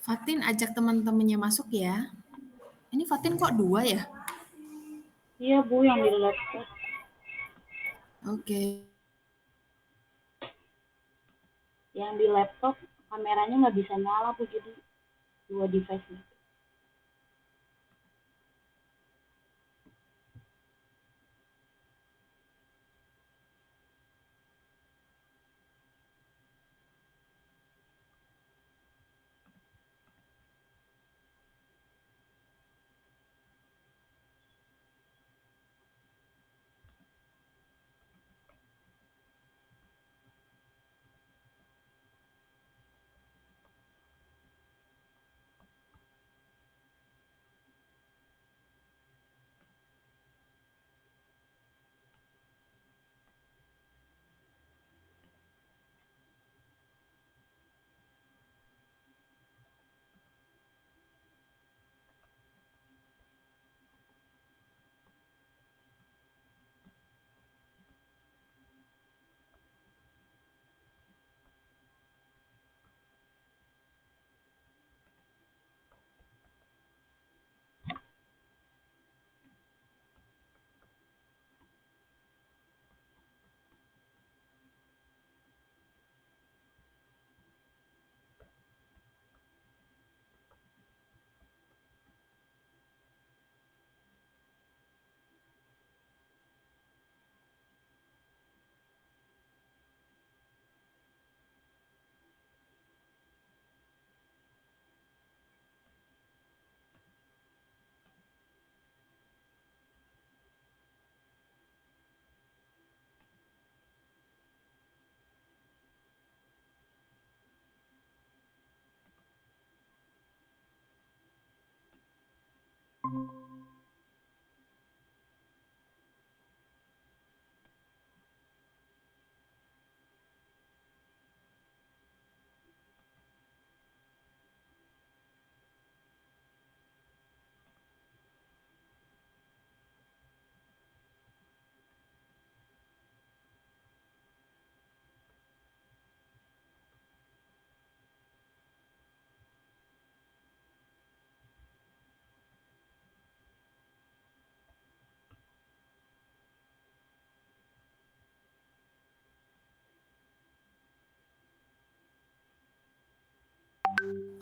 Fatin ajak teman-temannya masuk ya. Ini Fatin kok 2 ya? Iya Bu, yang di laptop. Oke. Yang di laptop kameranya nggak bisa nyala Bu, jadi 2 device nih.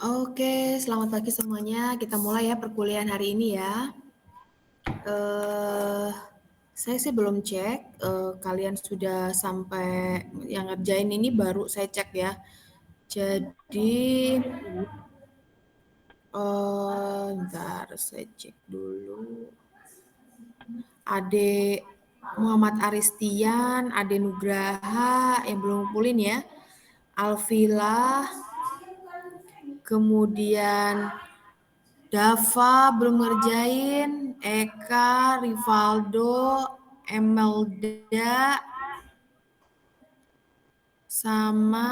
Oke, selamat pagi semuanya. Kita mulai ya perkuliahan hari ini ya. Saya sih belum cek, kalian sudah sampai yang ngerjain ini baru saya cek ya. Jadi, bentar saya cek dulu. Ade Muhammad Aristian, Ade Nugraha yang belum ngumpulin ya. Alfila, kemudian Dava belum ngerjain, Eka, Rivaldo, Emelda, sama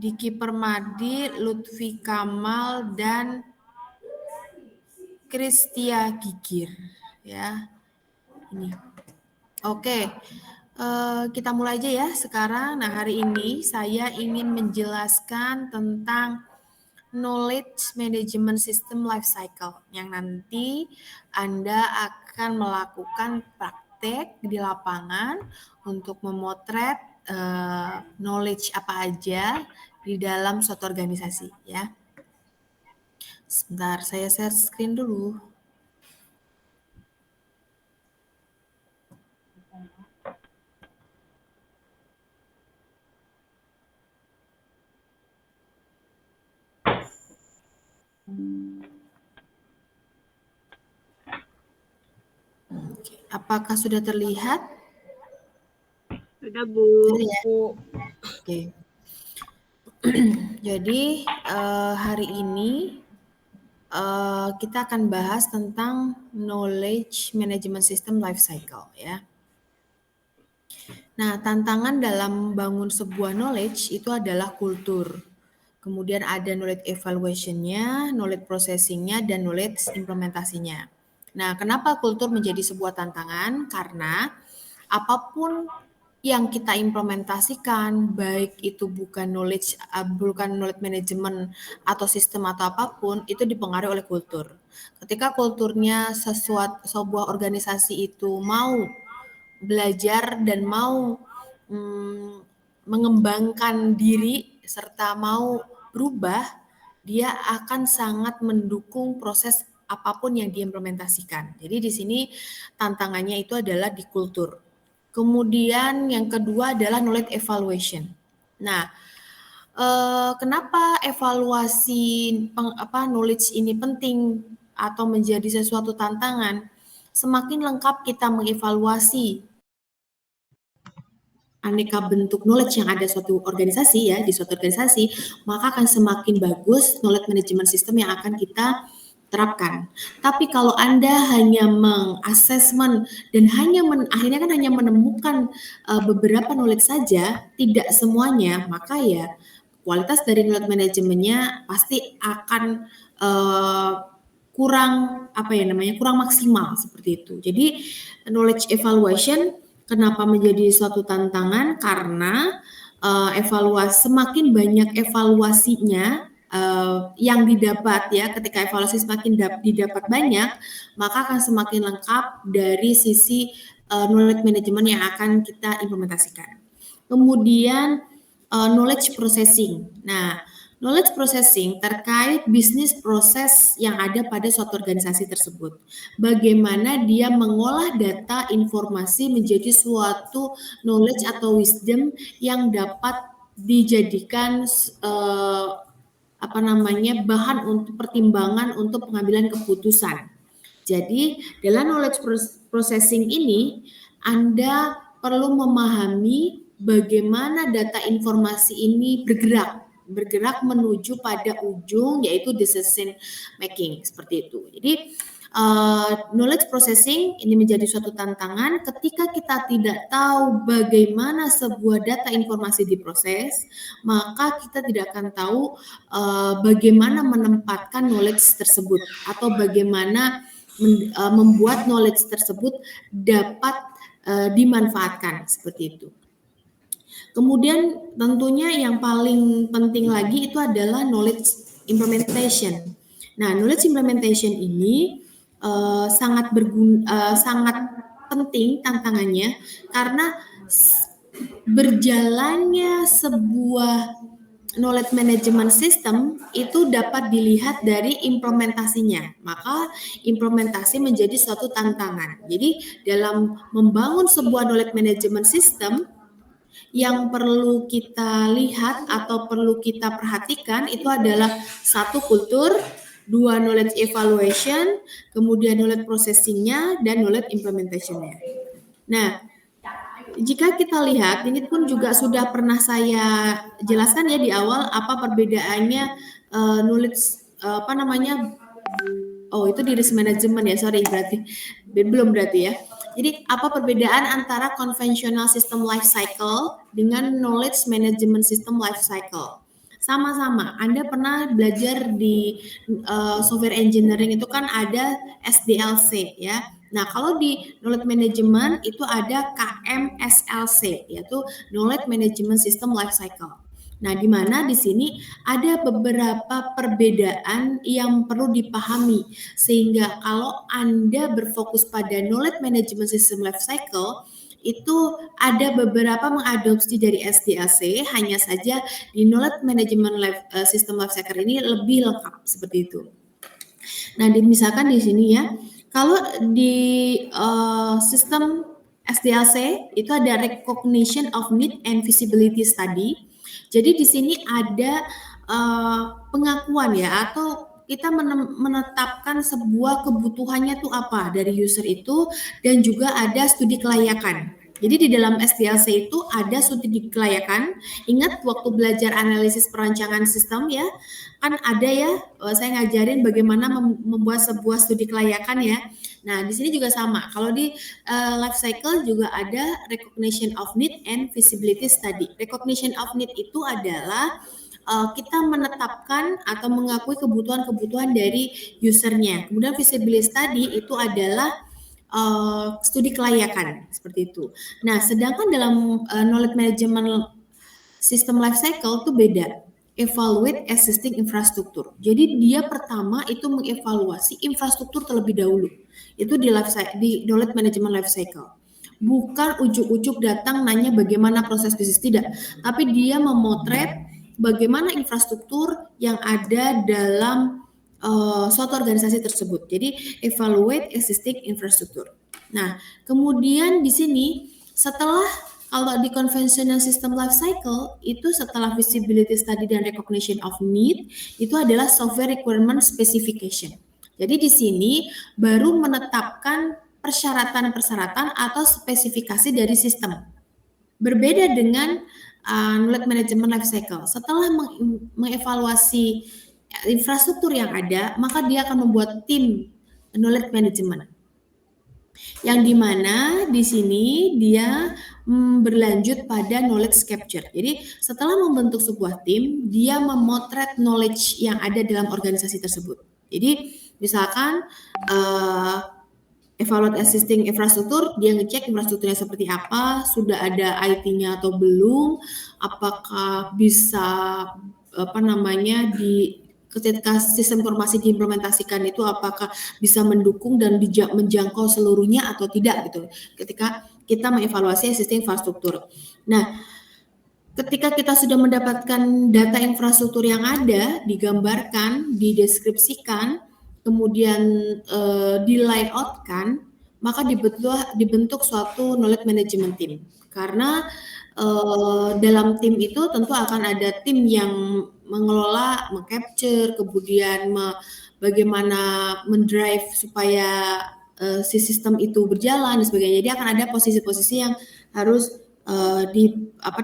Diki Permadi, Lutfi Kamal, dan Kristia Gigir. Ya, ini. Oke, kita mulai aja ya sekarang. Nah, hari ini saya ingin menjelaskan tentang Knowledge Management System Life Cycle yang nanti Anda akan melakukan praktek di lapangan untuk memotret knowledge apa aja di dalam suatu organisasi ya. Sebentar, saya share screen dulu. Apakah sudah terlihat? Sudah, Bu. Ya? Oke. Jadi hari ini kita akan bahas tentang Knowledge Management System Life Cycle ya. Nah, tantangan dalam bangun sebuah knowledge itu adalah kultur. Kemudian ada knowledge evaluation-nya, knowledge processing-nya, dan knowledge implementasinya. Nah, kenapa kultur menjadi sebuah tantangan? Karena apapun yang kita implementasikan, baik itu bukan knowledge management atau sistem atau apapun, itu dipengaruhi oleh kultur. Ketika kulturnya sebuah organisasi itu mau belajar dan mau mengembangkan diri serta mau berubah, dia akan sangat mendukung proses apapun yang diimplementasikan. Jadi di sini tantangannya itu adalah di kultur. Kemudian yang kedua adalah knowledge evaluation. Nah, kenapa evaluasi knowledge ini penting atau menjadi sesuatu tantangan? Semakin lengkap kita mengevaluasi aneka bentuk knowledge yang ada suatu organisasi ya, di suatu organisasi, maka akan semakin bagus knowledge management system yang akan kita terapkan. Tapi kalau Anda hanya mengassessment dan akhirnya kan hanya menemukan beberapa knowledge saja, tidak semuanya, maka ya kualitas dari knowledge manajemennya pasti akan kurang maksimal seperti itu. Jadi knowledge evaluation kenapa menjadi suatu tantangan? Karena semakin banyak evaluasinya yang didapat ya, ketika evaluasi semakin didapat banyak, maka akan semakin lengkap dari sisi knowledge management yang akan kita implementasikan. Kemudian knowledge processing. Nah, knowledge processing terkait bisnis proses yang ada pada suatu organisasi tersebut. Bagaimana dia mengolah data informasi menjadi suatu knowledge atau wisdom yang dapat dijadikan bahan untuk pertimbangan untuk pengambilan keputusan. Jadi, dalam knowledge processing ini Anda perlu memahami bagaimana data informasi ini bergerak menuju pada ujung yaitu decision making seperti itu. Jadi knowledge processing ini menjadi suatu tantangan ketika kita tidak tahu bagaimana sebuah data informasi diproses, maka kita tidak akan tahu bagaimana menempatkan knowledge tersebut atau bagaimana membuat knowledge tersebut dapat dimanfaatkan seperti itu. Kemudian tentunya yang paling penting lagi itu adalah knowledge implementation. Nah, knowledge implementation ini sangat penting tantangannya karena berjalannya sebuah knowledge management system itu dapat dilihat dari implementasinya. Maka implementasi menjadi suatu tantangan. Jadi dalam membangun sebuah knowledge management system yang perlu kita lihat atau perlu kita perhatikan itu adalah satu kultur, dua knowledge evaluation, kemudian knowledge processing-nya dan knowledge implementation-nya. Nah, jika kita lihat, ini pun juga sudah pernah saya jelaskan ya di awal apa perbedaannya knowledge itu di risk management ya, belum ya. Jadi apa perbedaan antara conventional system life cycle dengan knowledge management system life cycle? Sama-sama, Anda pernah belajar di software engineering itu kan ada SDLC ya. Nah, kalau di knowledge management itu ada KMSLC, yaitu Knowledge Management System Lifecycle. Nah, di mana di sini ada beberapa perbedaan yang perlu dipahami, sehingga kalau Anda berfokus pada Knowledge Management System Lifecycle, itu ada beberapa mengadopsi dari SDLC, hanya saja di Knowledge Management System Lifecycle ini lebih lengkap seperti itu. Nah, misalkan di sini ya, kalau di sistem SDLC itu ada Recognition of Need and Feasibility Study. Jadi di sini ada pengakuan ya, atau kita menetapkan sebuah kebutuhannya tuh apa dari user itu, dan juga ada studi kelayakan. Jadi di dalam SDLC itu ada studi kelayakan. Ingat waktu belajar analisis perancangan sistem ya, kan ada ya, saya ngajarin bagaimana membuat sebuah studi kelayakan ya. Nah, di sini juga sama. Kalau di life cycle juga ada recognition of need and feasibility study. Recognition of need itu adalah kita menetapkan atau mengakui kebutuhan-kebutuhan dari usernya. Kemudian feasibility study itu adalah studi kelayakan seperti itu. Nah, sedangkan dalam knowledge management system life cycle itu beda. Evaluate existing infrastruktur. Jadi dia pertama itu mengevaluasi infrastruktur terlebih dahulu. Itu di knowledge management life cycle. Bukan ujuk-ujuk datang nanya bagaimana proses bisnis, tidak, tapi dia memotret bagaimana infrastruktur yang ada dalam suatu organisasi tersebut. Jadi evaluate existing infrastruktur. Nah, kemudian di sini setelah kalau di conventional system life cycle itu setelah feasibility study dan recognition of need itu adalah software requirement specification. Jadi di sini baru menetapkan persyaratan-persyaratan atau spesifikasi dari sistem. Berbeda dengan knowledge management life cycle. Setelah mengevaluasi infrastruktur yang ada, maka dia akan membuat tim knowledge management. Yang dimana di sini dia berlanjut pada knowledge capture. Jadi setelah membentuk sebuah tim, dia memotret knowledge yang ada dalam organisasi tersebut. Jadi misalkan evaluate existing infrastruktur, dia ngecek infrastrukturnya seperti apa, sudah ada IT-nya atau belum, apakah bisa ketika sistem informasi diimplementasikan itu apakah bisa mendukung dan menjangkau seluruhnya atau tidak gitu. Ketika kita mengevaluasi existing infrastruktur. Nah, ketika kita sudah mendapatkan data infrastruktur yang ada, digambarkan, dideskripsikan, kemudian di layoutkan, maka dibentuk suatu knowledge management team. Karena dalam tim itu tentu akan ada tim yang mengelola, mengcapture, kemudian bagaimana mendrive supaya si sistem itu berjalan dan sebagainya. Jadi akan ada posisi-posisi yang harus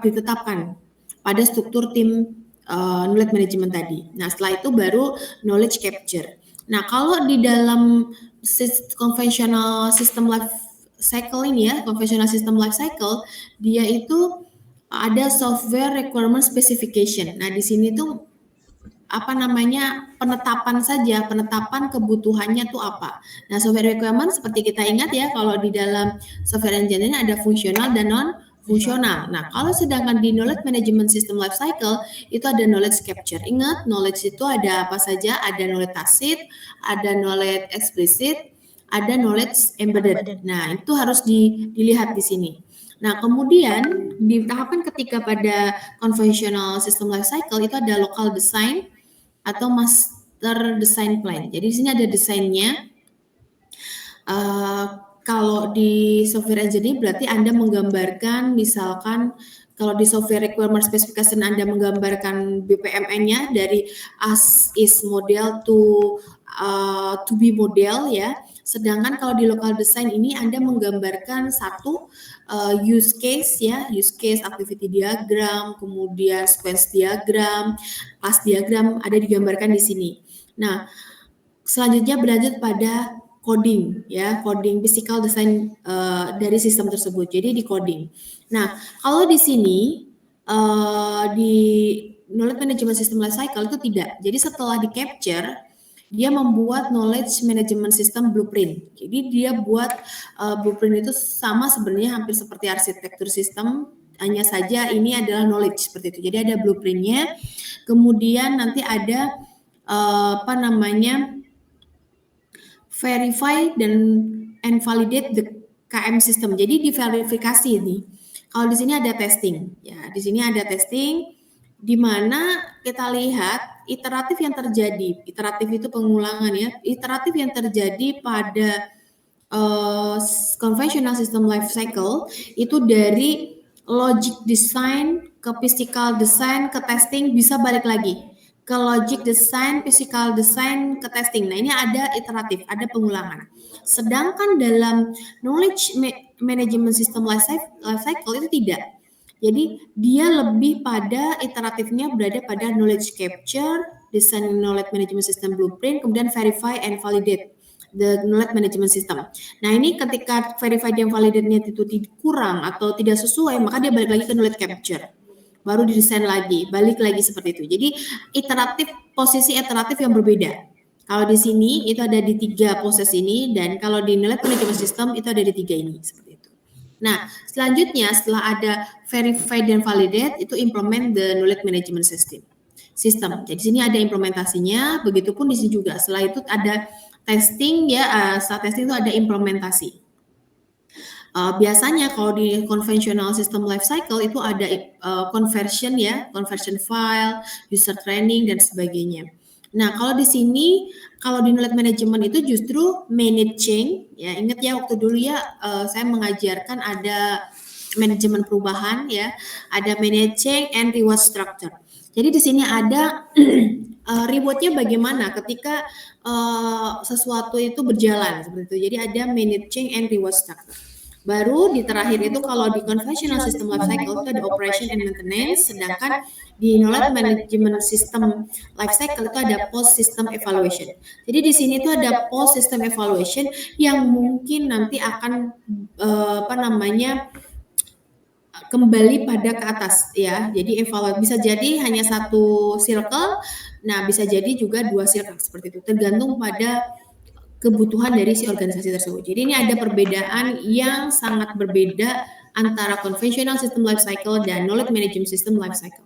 ditetapkan pada struktur tim knowledge management tadi. Nah, setelah itu baru knowledge capture. Nah, kalau di dalam conventional system life cycle ini ya, conventional system life cycle, dia itu ada software requirement specification. Nah, di sini tuh penetapan kebutuhannya tuh apa. Nah, software requirement seperti kita ingat ya, kalau di dalam software engineering ada fungsional dan non fungsional. Nah, kalau sedangkan di knowledge management system life cycle itu ada knowledge capture. Ingat, knowledge itu ada apa saja? Ada knowledge tacit, ada knowledge explicit, ada knowledge embedded. Nah, itu harus dilihat di sini. Nah, kemudian di tahapan ketika pada conventional system life cycle itu ada local design atau master design plan. Jadi di sini ada desainnya. Kalau di software engineering berarti Anda menggambarkan, misalkan kalau di software requirement specification Anda menggambarkan BPMN-nya dari as is model to be model ya. Sedangkan kalau di local design ini Anda menggambarkan satu use case ya, use case activity diagram, kemudian sequence diagram, class diagram ada digambarkan di sini. Nah, selanjutnya berlanjut pada coding ya, coding physical design dari sistem tersebut. Jadi di coding. Nah, kalau di sini di knowledge management system life cycle itu tidak. Jadi setelah di capture dia membuat knowledge management system blueprint. Jadi dia buat blueprint itu sama sebenarnya hampir seperti arsitektur sistem, hanya saja ini adalah knowledge seperti itu. Jadi ada blueprintnya, kemudian nanti ada verify and validate the KM system. Jadi diverifikasi ini. Kalau di sini ada testing, ya di sini ada testing di mana kita lihat iteratif yang terjadi. Iteratif itu pengulangan ya. Iteratif yang terjadi pada conventional system life cycle itu dari logic design ke physical design ke testing bisa balik lagi ke logic design, physical design ke testing. Nah, ini ada iteratif, ada pengulangan. Sedangkan dalam knowledge management system life cycle itu tidak. Jadi dia lebih pada iteratifnya berada pada knowledge capture, design knowledge management system blueprint, kemudian verify and validate the knowledge management system. Nah, ini ketika verify dan validate-nya itu kurang atau tidak sesuai, maka dia balik lagi ke knowledge capture. Baru didesain lagi, balik lagi seperti itu. Jadi iteratif, posisi iteratif yang berbeda. Kalau di sini itu ada di 3 proses ini, dan kalau di knowledge management system itu ada di 3 ini seperti itu. Nah, selanjutnya setelah ada verify dan validate itu implement the knowledge management system. Jadi sini ada implementasinya, begitupun di sini juga. Setelah itu ada testing ya, setelah testing itu ada implementasi. Biasanya kalau di conventional system life cycle itu ada conversion ya, conversion file, user training dan sebagainya. Nah, kalau di sini, kalau di knowledge management itu justru managing, ya ingat ya waktu dulu ya saya mengajarkan ada manajemen perubahan ya, ada managing and reward structure. Jadi di sini ada rewardnya bagaimana ketika sesuatu itu berjalan seperti itu. Jadi ada managing and reward structure. Baru di terakhir itu kalau di conventional system life cycle itu ada operation and maintenance, sedangkan di knowledge management system life cycle itu ada post system evaluation. Jadi di sini itu ada post system evaluation yang mungkin nanti akan kembali pada ke atas ya. Jadi evaluasi bisa jadi hanya 1 circle, nah bisa jadi juga 2 circle seperti itu, tergantung pada kebutuhan dari si organisasi tersebut. Jadi ini ada perbedaan yang sangat berbeda antara conventional system life cycle dan knowledge management system life cycle.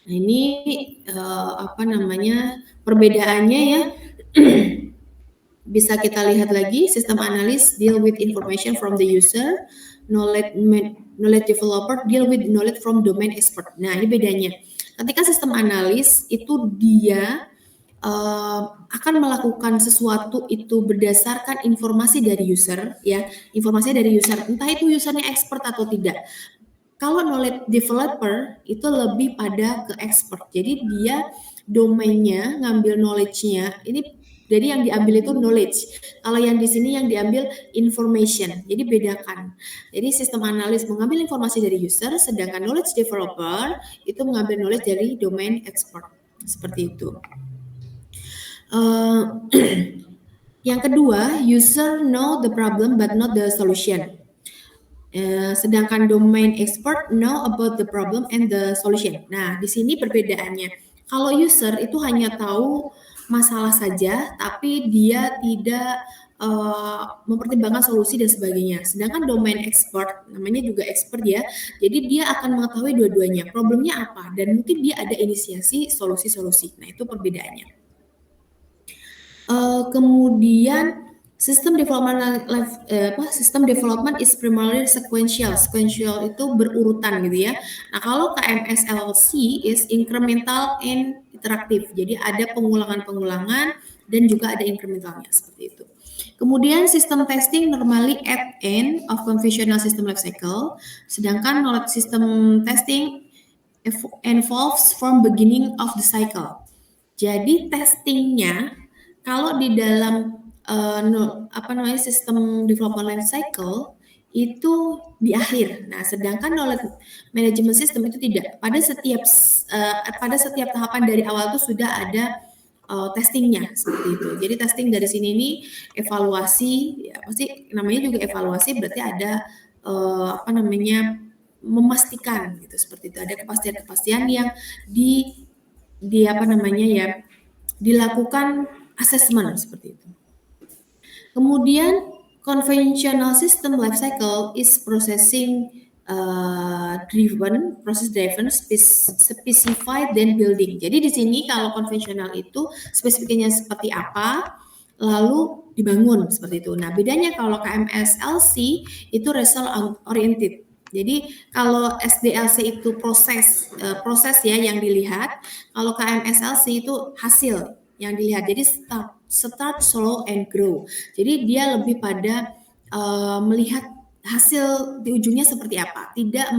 Nah, ini perbedaannya ya. Bisa kita lihat lagi, system analyst deal with information from the user, knowledge developer deal with knowledge from domain expert. Nah, ini bedanya. Ketika sistem analis itu dia akan melakukan sesuatu itu berdasarkan informasi dari user ya, informasi dari user, entah itu usernya expert atau tidak. Kalau knowledge developer itu lebih pada ke expert, jadi dia domainnya ngambil knowledge-nya ini, jadi yang diambil itu knowledge. Kalau yang di sini yang diambil information, jadi bedakan. Jadi sistem analis mengambil informasi dari user, sedangkan knowledge developer itu mengambil knowledge dari domain expert seperti itu. Yang kedua, user know the problem but not the solution. Sedangkan domain expert know about the problem and the solution. Nah, di sini perbedaannya. Kalau user itu hanya tahu masalah saja, tapi dia tidak mempertimbangkan solusi dan sebagainya. Sedangkan domain expert, namanya juga expert ya, jadi dia akan mengetahui dua-duanya, problemnya apa, dan mungkin dia ada inisiasi solusi-solusi. Nah, itu perbedaannya. Kemudian sistem development is primarily sequential. Sequential itu berurutan gitu ya. Nah, kalau KMSLC is incremental and iteratif. Jadi ada pengulangan-pengulangan dan juga ada incrementalnya seperti itu. Kemudian sistem testing normally at end of conventional system life cycle, sedangkan knowledge system testing involves from beginning of the cycle. Jadi testingnya kalau di dalam sistem development life cycle itu di akhir. Nah, sedangkan knowledge management system itu tidak. Pada setiap tahapan dari awal itu sudah ada testingnya seperti itu. Jadi testing dari sini ini evaluasi, ya pasti namanya juga evaluasi, berarti ada memastikan gitu seperti itu. Ada kepastian-kepastian yang dilakukan assessment seperti itu. Kemudian conventional system life cycle is processing process driven, specified then building. Jadi di sini kalau konvensional itu spesifikasinya seperti apa, lalu dibangun seperti itu. Nah, bedanya kalau KMSLC itu result oriented. Jadi kalau SDLC itu proses ya yang dilihat, kalau KMSLC itu hasil yang dilihat. Jadi start slow and grow. Jadi dia lebih pada melihat hasil di ujungnya seperti apa, tidak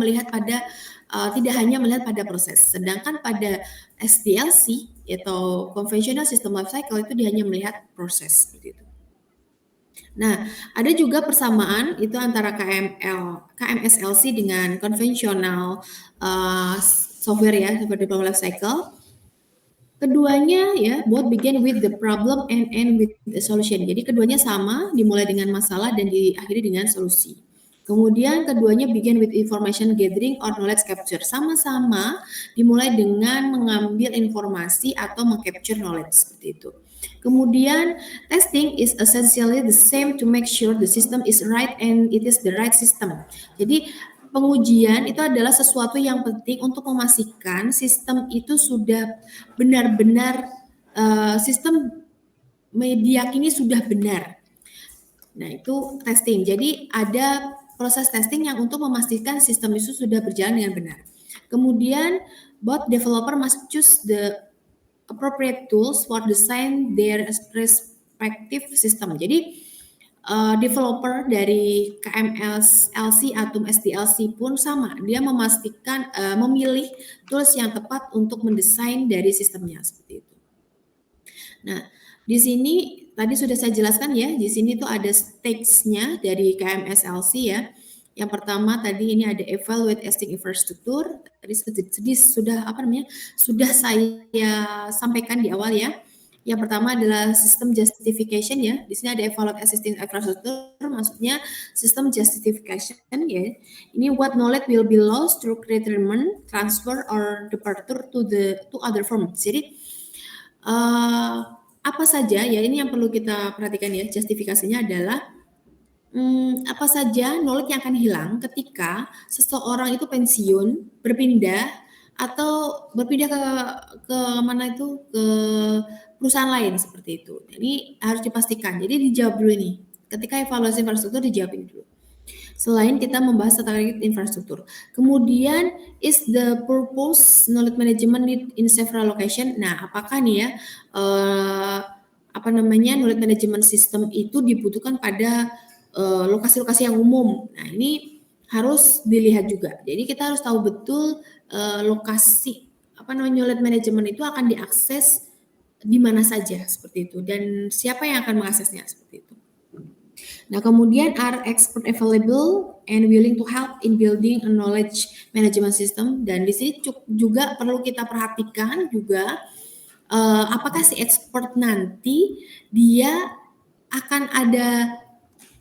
hanya melihat pada proses. Sedangkan pada SDLC atau conventional system life cycle itu dia hanya melihat proses seperti itu. Nah, ada juga persamaan itu antara KMSLC dengan konvensional software ya, software development life cycle. Keduanya ya, both begin with the problem and end with the solution. Jadi keduanya sama, dimulai dengan masalah dan diakhiri dengan solusi. Kemudian keduanya begin with information gathering or knowledge capture. Sama-sama dimulai dengan mengambil informasi atau mengcapture knowledge seperti itu. Kemudian testing is essentially the same to make sure the system is right and it is the right system. Jadi pengujian itu adalah sesuatu yang penting untuk memastikan sistem itu sudah benar-benar sistem diyakini sudah benar. Nah, itu testing. Jadi ada proses testing yang untuk memastikan sistem itu sudah berjalan dengan benar. Kemudian both developer must choose the appropriate tools for design their respective system. Jadi developer dari KMSLC atau SDLC pun sama, dia memastikan memilih tools yang tepat untuk mendesain dari sistemnya seperti itu. Nah, di sini tadi sudah saya jelaskan ya, di sini tuh ada stage-nya dari KMSLC ya. Yang pertama tadi ini ada evaluate existing infrastructure. Tadi sudah saya sampaikan di awal ya. Yang pertama adalah system justification ya. Di sini ada evaluate existing infrastructure, maksudnya system justification ya. Ini what knowledge will be lost through retirement, transfer or departure to other firm. Jadi apa saja ya, ini yang perlu kita perhatikan ya. Justifikasinya adalah apa saja knowledge yang akan hilang ketika seseorang itu pensiun, berpindah atau berpindah ke mana itu, ke perusahaan lain seperti itu. Ini harus dipastikan. Jadi dijawab dulu nih. Ketika evaluasi infrastruktur dijawabin dulu. Selain kita membahas terkait infrastruktur. Kemudian is the purpose knowledge management need in several location. Nah, apakah nih ya knowledge management system itu dibutuhkan pada lokasi-lokasi yang umum. Nah, ini harus dilihat juga. Jadi kita harus tahu betul lokasi knowledge management itu akan diakses di mana saja seperti itu dan siapa yang akan mengaksesnya seperti itu. Nah, kemudian are expert available and willing to help in building a knowledge management system, dan di sini juga perlu kita perhatikan juga apakah si expert nanti dia akan ada,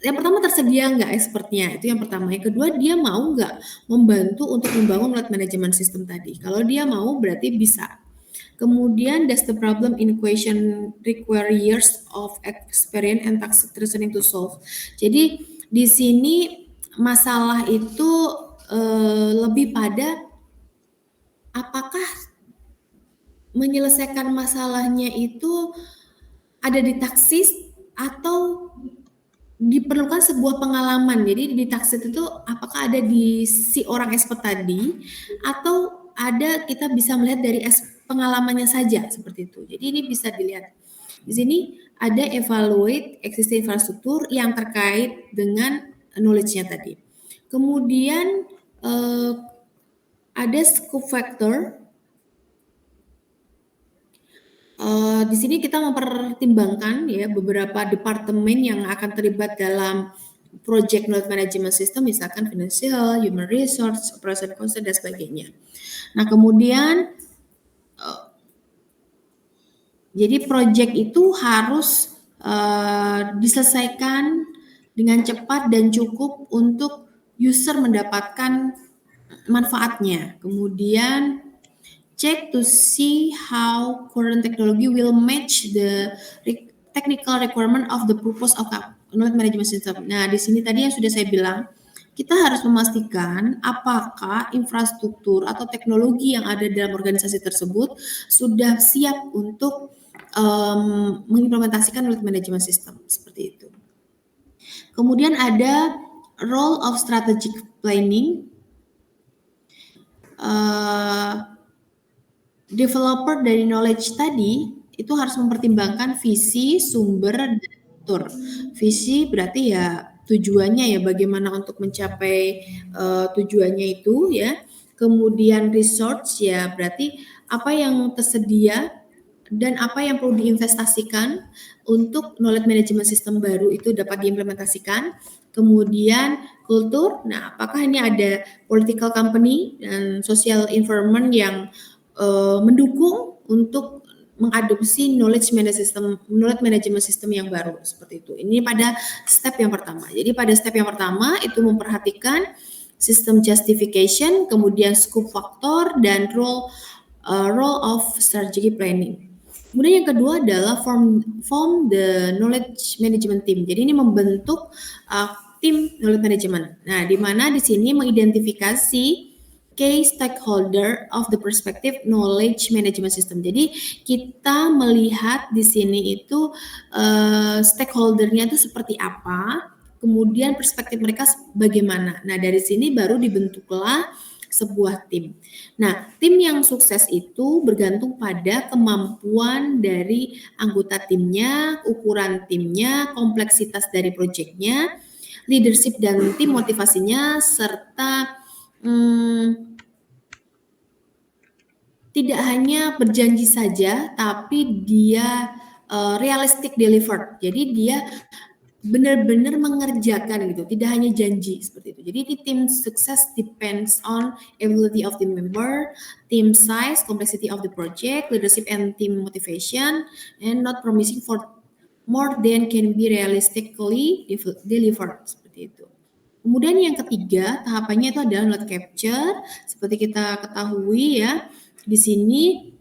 yang pertama tersedia nggak expertnya, itu yang pertama. Yang kedua, dia mau nggak membantu untuk membangun knowledge management system tadi. Kalau dia mau berarti bisa. Kemudian does the problem in question require years of experience and task reasoning to solve. Jadi di sini masalah itu lebih pada apakah menyelesaikan masalahnya itu ada di taksis atau diperlukan sebuah pengalaman. Jadi di taksis itu apakah ada di si orang expert tadi atau ada kita bisa melihat dari pengalamannya saja seperti itu. Jadi ini bisa dilihat. Di sini ada evaluate existing infrastruktur yang terkait dengan knowledge-nya tadi. Kemudian ada scope factor. Di sini kita mempertimbangkan ya beberapa departemen yang akan terlibat dalam project knowledge management system, misalkan financial, human resource, operation cost dan sebagainya. Nah, kemudian jadi project itu harus diselesaikan dengan cepat dan cukup untuk user mendapatkan manfaatnya. Kemudian check to see how current technology will match the technical requirement of the purpose of knowledge management system. Nah, di sini tadi yang sudah saya bilang, kita harus memastikan apakah infrastruktur atau teknologi yang ada dalam organisasi tersebut sudah siap untuk mengimplementasikan knowledge management system, seperti itu. Kemudian ada role of strategic planning. Developer dari knowledge tadi itu harus mempertimbangkan visi, sumber, dan atur. Visi berarti ya tujuannya ya, bagaimana untuk mencapai tujuannya itu ya. Kemudian resource ya berarti apa yang tersedia dan apa yang perlu diinvestasikan untuk knowledge management system baru itu dapat diimplementasikan. Kemudian kultur, nah apakah ini ada political company dan social environment yang mendukung untuk mengadopsi knowledge management system yang baru, seperti itu. Ini pada step yang pertama. Jadi pada step yang pertama itu memperhatikan sistem justification, kemudian scope factor, dan role of strategic planning. Kemudian yang kedua adalah form the knowledge management team. Jadi ini membentuk tim knowledge management. Nah, di mana di sini mengidentifikasi key stakeholder of the perspective knowledge management system. Jadi kita melihat di sini itu stakeholdernya itu seperti apa, kemudian perspektif mereka bagaimana. Nah, dari sini baru dibentuklah sebuah tim. Nah, tim yang sukses itu bergantung pada kemampuan dari anggota timnya, ukuran timnya, kompleksitas dari proyeknya, leadership dan tim motivasinya, serta tidak hanya berjanji saja, tapi dia realistic delivered. Jadi dia benar-benar mengerjakan gitu, tidak hanya janji seperti itu. Jadi tim sukses depends on ability of the member, team size, complexity of the project, leadership and team motivation, and not promising for more than can be realistically delivered, seperti itu. Kemudian yang ketiga tahapannya itu adalah knowledge capture. Seperti kita ketahui ya, di sini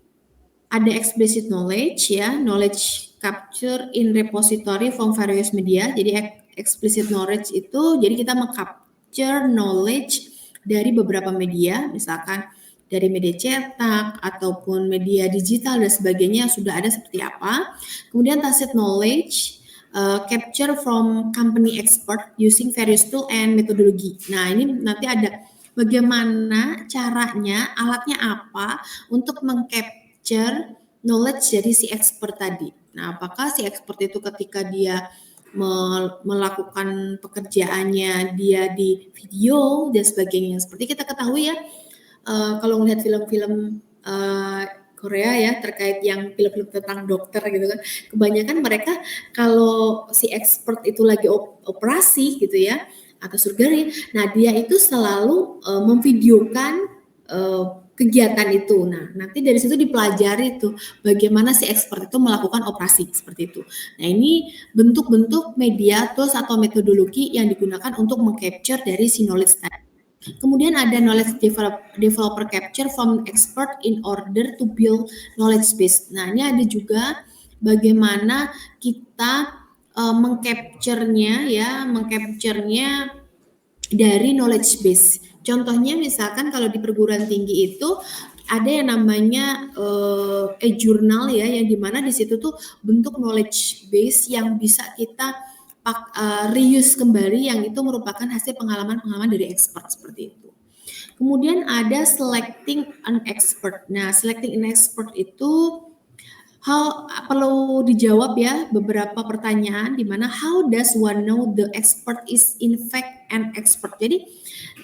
ada explicit knowledge ya, knowledge capture in repository from various media. Jadi explicit knowledge itu jadi kita meng-capture knowledge dari beberapa media, misalkan dari media cetak ataupun media digital dan sebagainya sudah ada seperti apa. Kemudian tacit knowledge capture from company expert using various tool and methodology. Nah, ini nanti ada bagaimana caranya, alatnya apa untuk meng-capture knowledge dari si expert tadi. Nah, apakah si expert itu ketika dia melakukan pekerjaannya dia di video dan sebagainya. Seperti kita ketahui ya, kalau melihat film-film Korea ya terkait yang film-film tentang dokter gitu kan, kebanyakan mereka kalau si expert itu lagi operasi gitu ya atau surgery, nah dia itu selalu memvideokan kegiatan itu. Nah, nanti dari situ dipelajari tuh bagaimana si expert itu melakukan operasi seperti itu. Nah, ini bentuk-bentuk media tools atau metodologi yang digunakan untuk meng-capture dari si knowledge tadi. Kemudian ada knowledge developer capture from expert in order to build knowledge base. Nah, ini ada juga bagaimana kita meng-capture-nya dari knowledge base. Contohnya misalkan kalau di perguruan tinggi itu ada yang namanya e-journal ya, yang dimana di situ tuh bentuk knowledge base yang bisa kita reuse kembali, yang itu merupakan hasil pengalaman-pengalaman dari expert seperti itu. Kemudian ada selecting an expert. Nah, selecting an expert itu perlu dijawab ya beberapa pertanyaan di mana how does one know the expert is in fact an expert. Jadi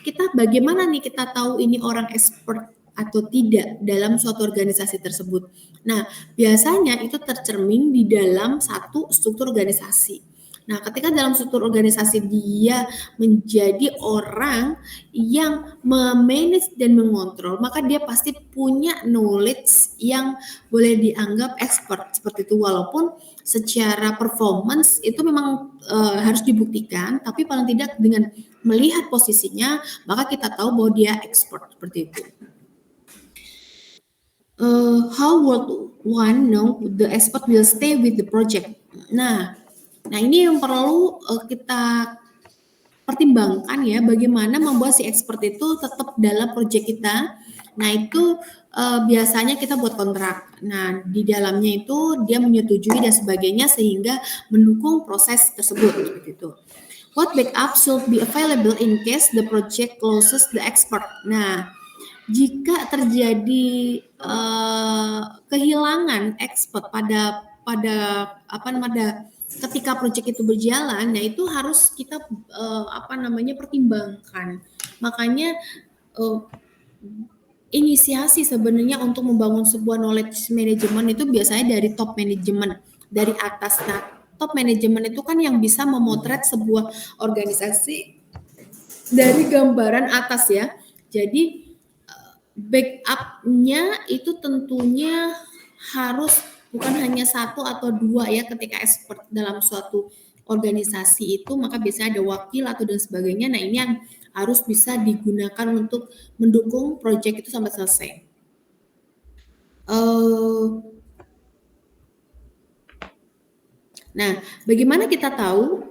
kita bagaimana nih kita tahu ini orang expert atau tidak dalam suatu organisasi tersebut. Nah, biasanya itu tercermin di dalam satu struktur organisasi. Nah, ketika dalam struktur organisasi dia menjadi orang yang memanage dan mengontrol, maka dia pasti punya knowledge yang boleh dianggap expert seperti itu. Walaupun secara performance itu memang harus dibuktikan, tapi paling tidak dengan melihat posisinya, maka kita tahu bahwa dia expert seperti itu. How would one know the expert will stay with the project? Nah ini yang perlu kita pertimbangkan ya, bagaimana membuat si expert itu tetap dalam proyek kita. Nah itu biasanya kita buat kontrak. Nah di dalamnya itu dia menyetujui dan sebagainya sehingga mendukung proses tersebut gitu. What backup should be available in case the project loses the expert? Nah jika terjadi kehilangan expert pada apa namanya ketika proyek itu berjalan, nah itu harus kita pertimbangkan. Makanya inisiasi sebenarnya untuk membangun sebuah knowledge management itu biasanya dari top management, dari atas. Nah, top management itu kan yang bisa memotret sebuah organisasi dari gambaran atas ya. Jadi backup-nya itu tentunya harus bukan hanya satu atau dua ya ketika expert dalam suatu organisasi itu, maka biasanya ada wakil atau dan sebagainya. Nah ini yang harus bisa digunakan untuk mendukung proyek itu sampai selesai. Nah bagaimana kita tahu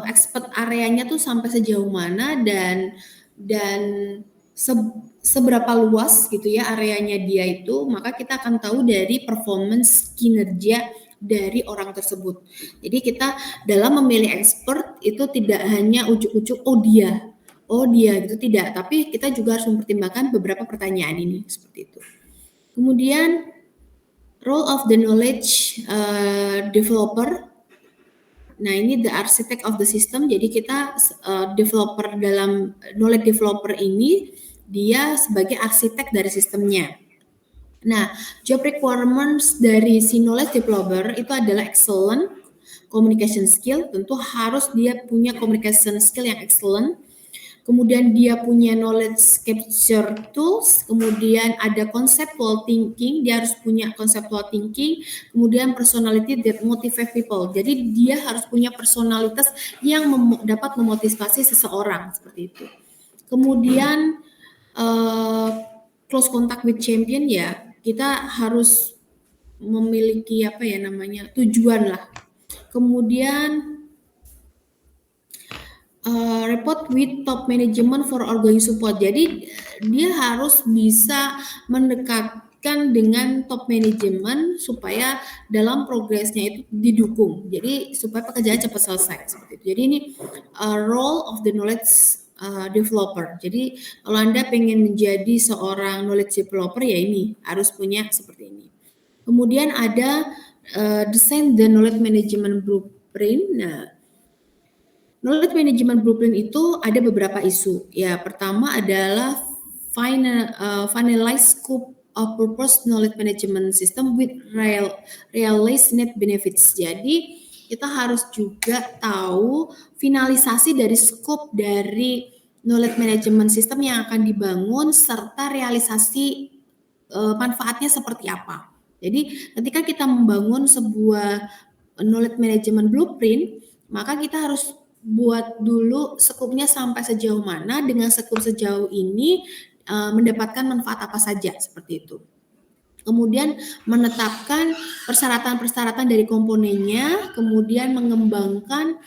expert areanya tuh sampai sejauh mana dan seberapa luas gitu ya areanya dia itu, maka kita akan tahu dari performance kinerja dari orang tersebut. Jadi kita dalam memilih expert itu tidak hanya ujuk-ujuk oh dia gitu, tidak, tapi kita juga harus mempertimbangkan beberapa pertanyaan ini seperti itu. Kemudian role of the knowledge developer. Nah ini the architect of the system. Jadi kita developer dalam knowledge developer ini dia sebagai arsitek dari sistemnya. Nah job requirements dari si knowledge developer itu adalah excellent communication skill. Tentu harus dia punya communication skill yang excellent. Kemudian dia punya knowledge capture tools, kemudian ada conceptual thinking, dia harus punya conceptual thinking, kemudian personality that motivate people. Jadi dia harus punya personalitas yang dapat memotivasi seseorang seperti itu. Kemudian close contact with champion ya, kita harus memiliki tujuan lah. Kemudian report with top management for ongoing support. Jadi dia harus bisa mendekatkan dengan top management supaya dalam progresnya itu didukung. Jadi supaya pekerjaan cepat selesai seperti itu. Jadi ini role of the knowledge developer. Jadi kalau Anda pengen menjadi seorang knowledge developer ya ini harus punya seperti ini. Kemudian ada design the knowledge management blueprint. Nah, knowledge management blueprint itu ada beberapa isu. Ya, pertama adalah finalize scope of purpose knowledge management system with realized net benefits. Jadi kita harus juga tahu finalisasi dari scope dari knowledge management system yang akan dibangun serta realisasi manfaatnya seperti apa. Jadi ketika kita membangun sebuah knowledge management blueprint, maka kita harus buat dulu skopnya sampai sejauh mana, dengan skop sejauh ini mendapatkan manfaat apa saja seperti itu. Kemudian menetapkan persyaratan-persyaratan dari komponennya, kemudian mengembangkan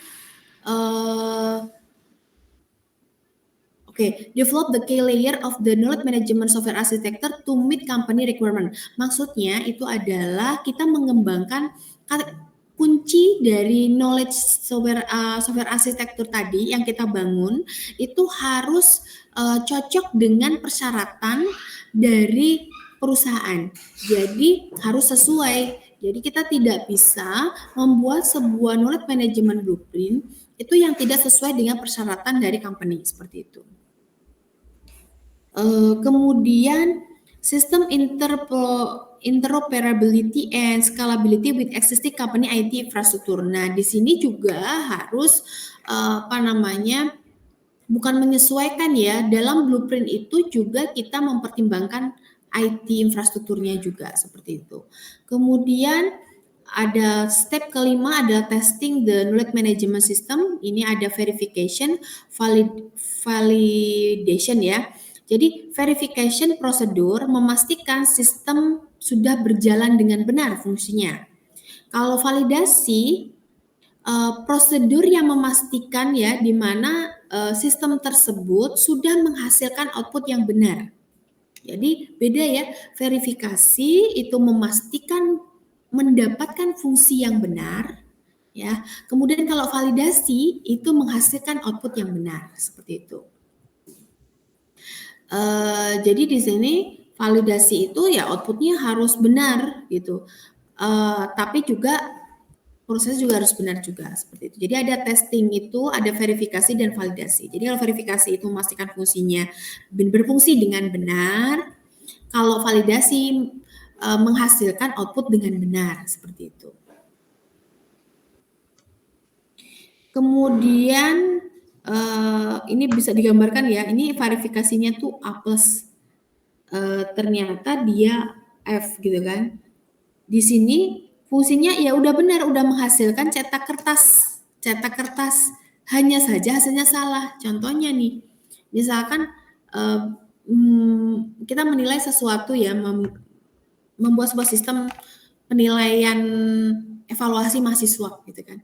develop the key layer of the knowledge management software architecture to meet company requirement. Maksudnya itu adalah kita mengembangkan kunci dari knowledge software arsitektur tadi yang kita bangun itu harus cocok dengan persyaratan dari perusahaan. Jadi harus sesuai. Jadi kita tidak bisa membuat sebuah knowledge management blueprint itu yang tidak sesuai dengan persyaratan dari company seperti itu. Kemudian sistem interoperability and scalability with existing company IT infrastruktur. Nah, di sini juga harus bukan menyesuaikan ya, dalam blueprint itu juga kita mempertimbangkan IT infrastrukturnya juga seperti itu. Kemudian ada step kelima adalah testing the knowledge management system. Ini ada verification, validation ya. Jadi verification prosedur memastikan sistem sudah berjalan dengan benar fungsinya. Kalau validasi, prosedur yang memastikan ya di mana sistem tersebut sudah menghasilkan output yang benar. Jadi beda ya, verifikasi itu memastikan mendapatkan fungsi yang benar, ya. Kemudian kalau validasi itu menghasilkan output yang benar, seperti itu. Jadi di sini validasi itu ya outputnya harus benar gitu, tapi juga proses juga harus benar juga seperti itu. Jadi ada testing itu, ada verifikasi dan validasi. Jadi kalau verifikasi itu memastikan fungsinya berfungsi dengan benar, kalau validasi menghasilkan output dengan benar seperti itu. Kemudian ini bisa digambarkan ya, ini verifikasinya tuh A+. Ternyata dia F gitu kan. Di sini fungsinya ya udah benar, udah menghasilkan cetak kertas, hanya saja hasilnya salah. Contohnya nih, misalkan kita menilai sesuatu ya, membuat sebuah sistem penilaian evaluasi mahasiswa gitu kan.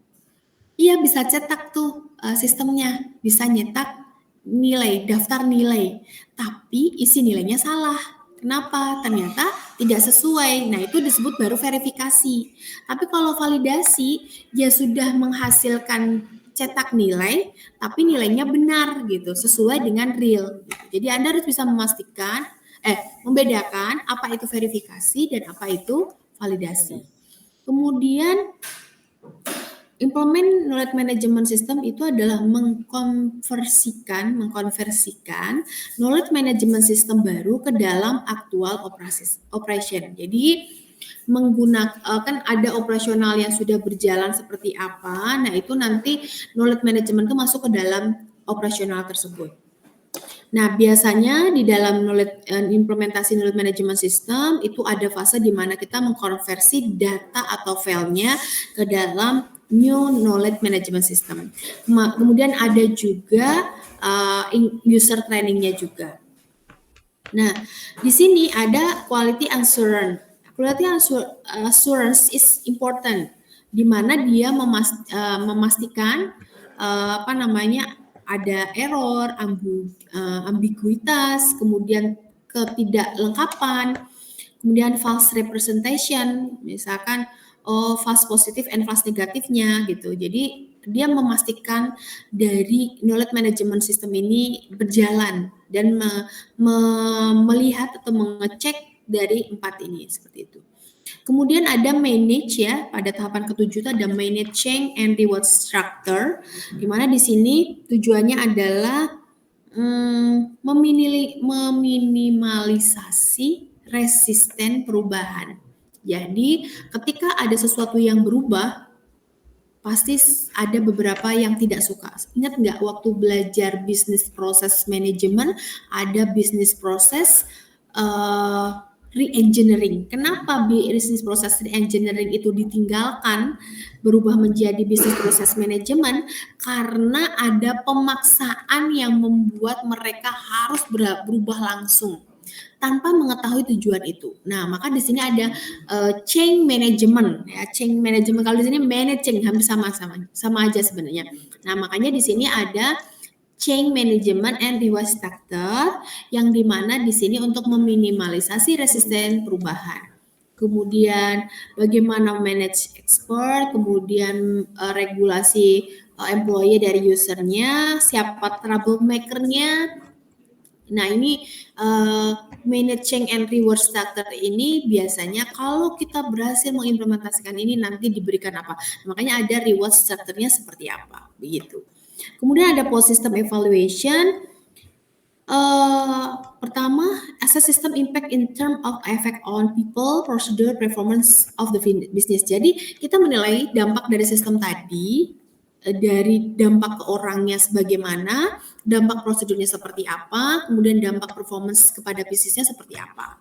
Iya bisa cetak tuh sistemnya, bisa nyetak nilai, daftar nilai, tapi isi nilainya salah. Kenapa? Ternyata tidak sesuai. Nah, itu disebut baru verifikasi. Tapi kalau validasi, ya sudah menghasilkan cetak nilai, tapi nilainya benar gitu, sesuai dengan real. Jadi Anda harus bisa memastikan, membedakan apa itu verifikasi dan apa itu validasi. Kemudian implement knowledge management system itu adalah mengkonversikan knowledge management system baru ke dalam aktual operation. Jadi menggunakan kan ada operasional yang sudah berjalan seperti apa. Nah, itu nanti knowledge management itu masuk ke dalam operasional tersebut. Nah, biasanya di dalam implementasi knowledge management system itu ada fase di mana kita mengkonversi data atau filenya ke dalam new knowledge management system. Kemudian ada juga user trainingnya juga. Nah, di sini ada quality assurance. Quality assurance is important, di mana dia memastikan ada error, ambiguitas, kemudian ketidaklengkapan, kemudian false representation, misalkan false positif and false negatifnya gitu. Jadi dia memastikan dari knowledge management system ini berjalan dan melihat atau mengecek dari 4 ini seperti itu. Kemudian ada manage ya, pada tahapan ke-7 itu ada manage change and reward structure, di mana di sini tujuannya adalah meminimalisasi resisten perubahan. Jadi ketika ada sesuatu yang berubah, pasti ada beberapa yang tidak suka. Ingat nggak waktu belajar business process management, ada business process re-engineering. Kenapa business process re-engineering itu ditinggalkan, berubah menjadi business process management? Karena ada pemaksaan yang membuat mereka harus berubah langsung tanpa mengetahui tujuan itu. Nah, maka di sini ada change management ya. Change management kalau di sini managing hampir sama aja sebenarnya. Nah, makanya di sini ada change management and reward structure yang dimana di sini untuk meminimalisasi resisten perubahan. Kemudian bagaimana manage expert, kemudian regulasi employee dari usernya, siapa troublemaker-nya. Nah, ini managing and reward structure ini biasanya kalau kita berhasil mengimplementasikan ini nanti diberikan apa. Makanya ada reward structure-nya seperti apa, begitu. Kemudian ada post system evaluation. Pertama, assess system impact in term of effect on people, procedure, performance of the business. Jadi kita menilai dampak dari sistem tadi, dari dampak ke orangnya sebagaimana, dampak prosedurnya seperti apa, kemudian dampak performance kepada bisnisnya seperti apa.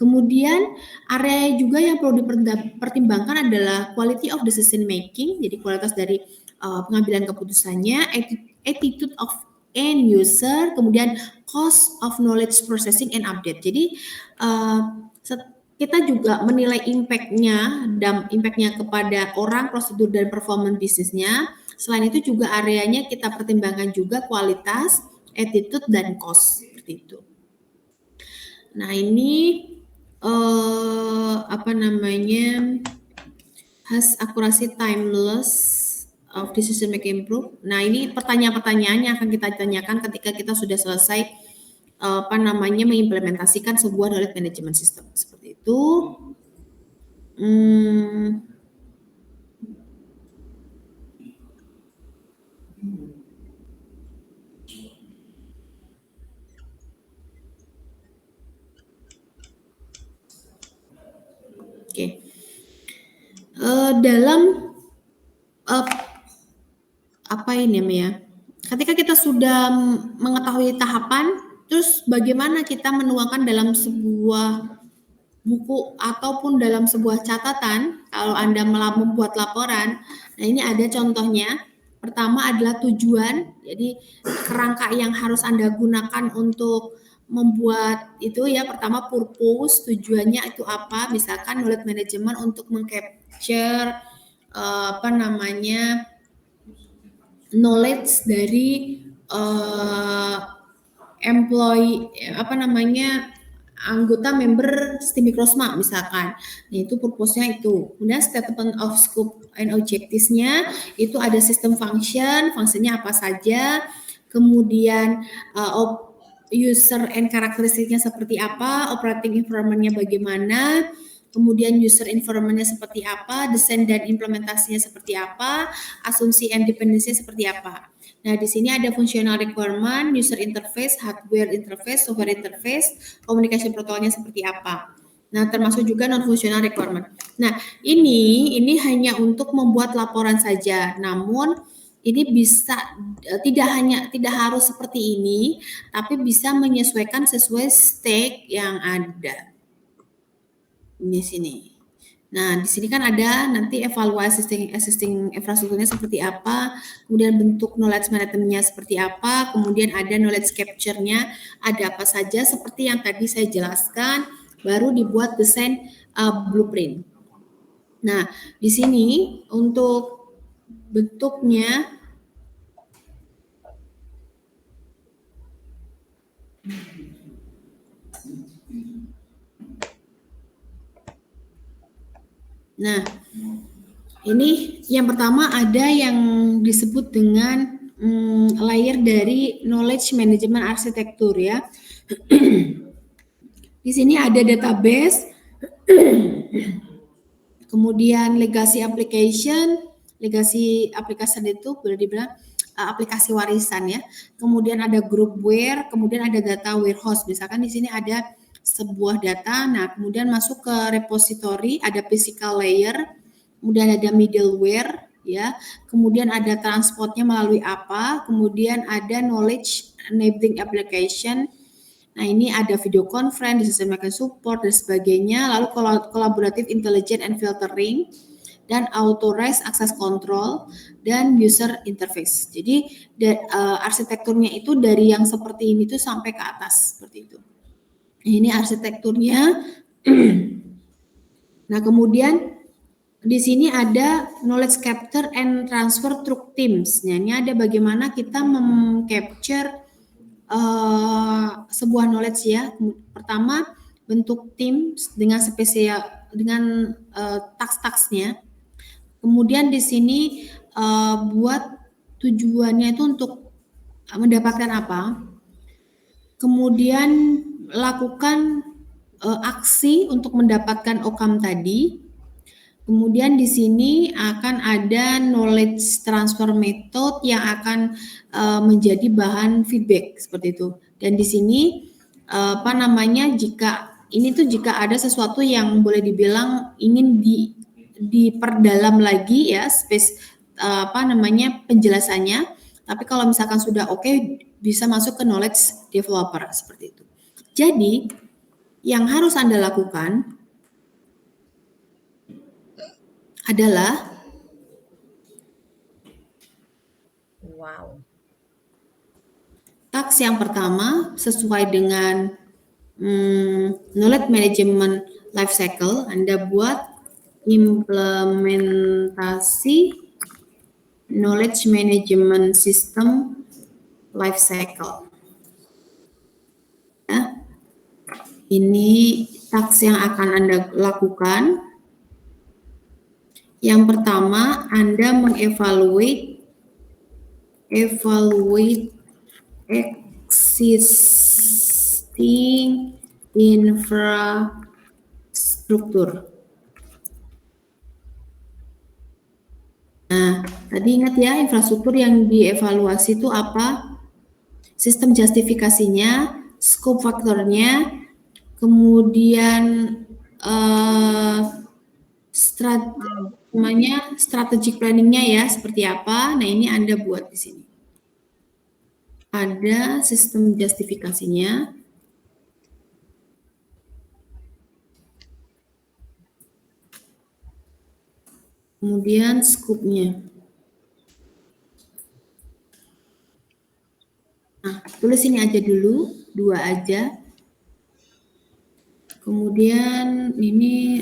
Kemudian area juga yang perlu dipertimbangkan adalah quality of decision making, jadi kualitas dari pengambilan keputusannya, attitude of end user, kemudian cost of knowledge processing and update. Jadi kita juga menilai impact-nya kepada orang, prosedur, dan performance bisnisnya. Selain itu juga areanya kita pertimbangkan juga kualitas, attitude, dan cost seperti itu. Nah ini has accuracy timeless of decision making improve. Nah ini pertanyaan-pertanyaan yang akan kita tanyakan ketika kita sudah selesai mengimplementasikan sebuah knowledge management system seperti itu. Oke. Dalam ketika kita sudah mengetahui tahapan, terus bagaimana kita menuangkan dalam sebuah buku ataupun dalam sebuah catatan kalau Anda membuat laporan. Nah ini ada contohnya. Pertama adalah tujuan, jadi kerangka yang harus Anda gunakan untuk membuat itu ya. Pertama purpose, tujuannya itu apa, misalkan knowledge management untuk mengcapture knowledge dari anggota member STIM Mikrosma misalkan. Nah, itu purpose-nya itu. Kemudian statement of scope and objectives-nya itu ada sistem function, fungsinya apa saja. Kemudian user and karakteristiknya seperti apa, operating environment-nya bagaimana, kemudian user environment-nya seperti apa, desain dan implementasinya seperti apa, asumsi and dependency-nya seperti apa. Nah, di sini ada functional requirement, user interface, hardware interface, software interface, communication protocolnya seperti apa. Nah, termasuk juga non-functional requirement. Nah, ini hanya untuk membuat laporan saja. Namun, ini bisa tidak harus seperti ini, tapi bisa menyesuaikan sesuai stake yang ada. Di sini. Nah, di sini kan ada nanti evaluasi existing infrastrukturnya seperti apa, kemudian bentuk knowledge management-nya seperti apa, kemudian ada knowledge capture-nya ada apa saja seperti yang tadi saya jelaskan, baru dibuat desain blueprint. Nah, di sini untuk bentuknya nah, ini yang pertama ada yang disebut dengan layer dari knowledge management arsitektur ya. Di sini ada database, kemudian legacy application itu boleh dibilang aplikasi warisan ya. Kemudian ada groupware, kemudian ada data warehouse. Misalkan di sini ada sebuah data, nah kemudian masuk ke repository, ada physical layer, kemudian ada middleware, ya, kemudian ada transportnya melalui apa, kemudian ada knowledge enabling application. Nah ini ada video conference, disediakan support dan sebagainya, lalu collaborative intelligence and filtering, dan authorized access control, dan user interface. Jadi arsitekturnya itu dari yang seperti ini tuh sampai ke atas seperti itu. Ini arsitekturnya. Nah, kemudian di sini ada knowledge capture and transfer through teams. Nah, ini ada bagaimana kita mem-capture sebuah knowledge ya. Pertama, bentuk tim dengan spesial dengan task-tasknya. Kemudian di sini buat tujuannya itu untuk mendapatkan apa. Kemudian lakukan aksi untuk mendapatkan outcome tadi. Kemudian di sini akan ada knowledge transfer method yang akan menjadi bahan feedback seperti itu. Dan di sini jika ada sesuatu yang boleh dibilang ingin diperdalam lagi ya penjelasannya. Tapi kalau misalkan sudah oke, bisa masuk ke knowledge developer seperti itu. Jadi yang harus Anda lakukan adalah task yang pertama sesuai dengan knowledge management life cycle, Anda buat implementasi knowledge management system life cycle. Ya. Ini task yang akan Anda lakukan. Yang pertama, Anda mengevaluate existing infrastruktur. Nah, tadi ingat ya, infrastruktur yang dievaluasi itu apa? Sistem justifikasinya, scope faktornya, kemudian strategic planningnya ya seperti apa. Nah, ini Anda buat di sini. Ada sistem justifikasinya. Kemudian scope-nya. Nah, tulis ini aja dulu, 2 aja. Kemudian ini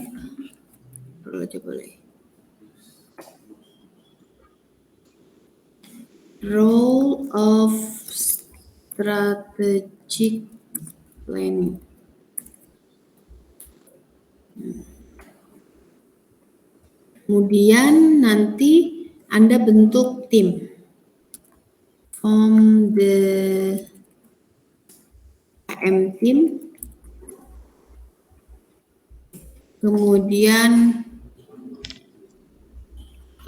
perlu aja boleh. Role of strategic planning. Kemudian nanti Anda bentuk tim. Form the AM team. Kemudian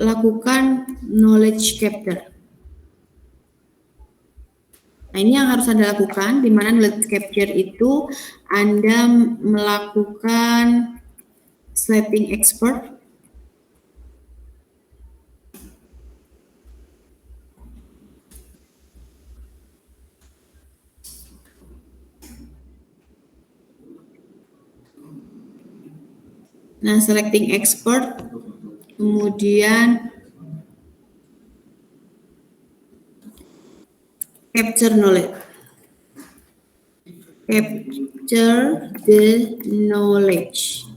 lakukan knowledge capture. Nah, ini yang harus Anda lakukan, di mana knowledge capture itu Anda melakukan selecting expert. Nah, selecting expert, kemudian capture knowledge. Capture the knowledge.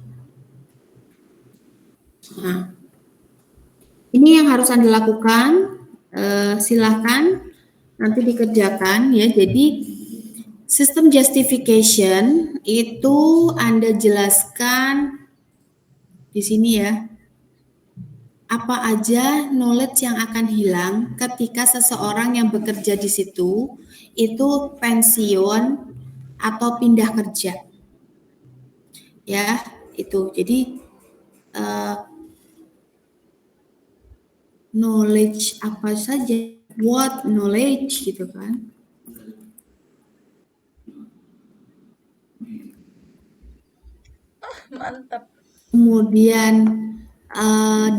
Nah, ini yang harus Anda lakukan. Silahkan nanti dikerjakan ya. Jadi sistem justification itu Anda jelaskan di sini ya. Apa aja knowledge yang akan hilang ketika seseorang yang bekerja di situ itu pensiun atau pindah kerja. Ya, itu. Jadi knowledge apa saja, what knowledge gitu kan. Mantap. Kemudian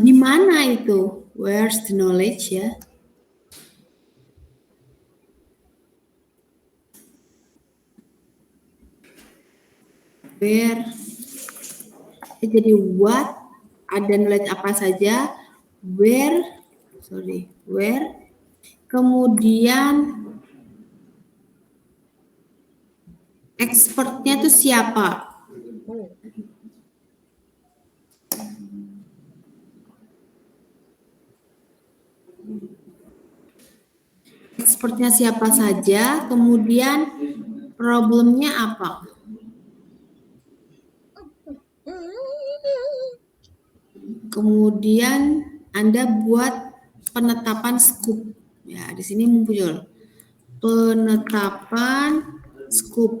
di mana itu? Where's the knowledge ya? Where? Jadi what? Ada knowledge apa saja? Where? Kemudian expertnya itu siapa? Expertnya siapa saja, kemudian problemnya apa? Kemudian Anda buat penetapan scope. Ya, di sini muncul penetapan scope.